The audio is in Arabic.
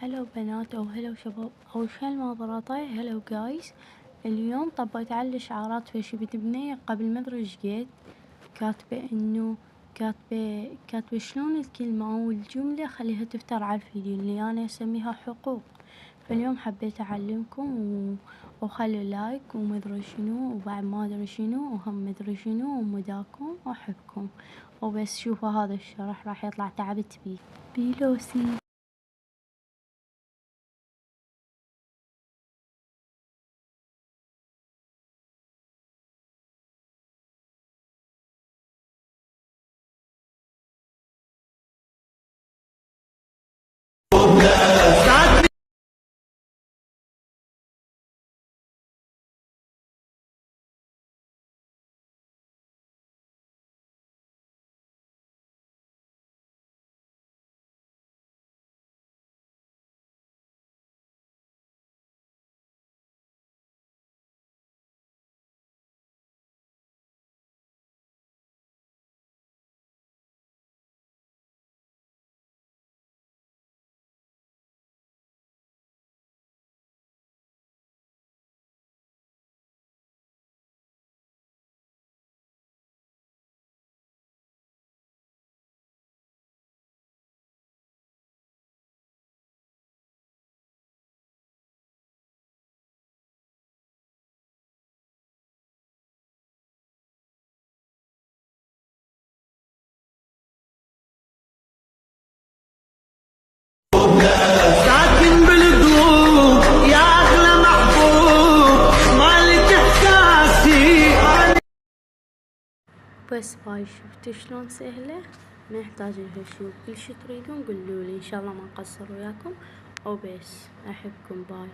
هلو بنات أو هلو شباب، أول شي المنظرة. هلو جايز، اليوم طبيت على الإشعارات فشفت بنية قبل ما أدري إيش قد كاتبة إنه كاتبة شلون الكلمة أو الجملة خليها تفتر على الفيديو اللي أنا أسميها حقوق. فاليوم حبيت أعلمكم وخلوا لايك ومدري شنو وبعد ما أدري شنو وهم مدري شنو ومداكم وأحبكم وبس. شوفوا هذا الشرح راح يطلع تعبت بيه بيلوسي. ساكن بالقلوب يا اغلى محبوب مالك احساسي. بس باي، شفتوا شلون سهلة؟ ما يحتاج لها شي، كل شي تريدون قولولي، ان شاء الله ما نقصر وياكم وبس. احبكم، باي.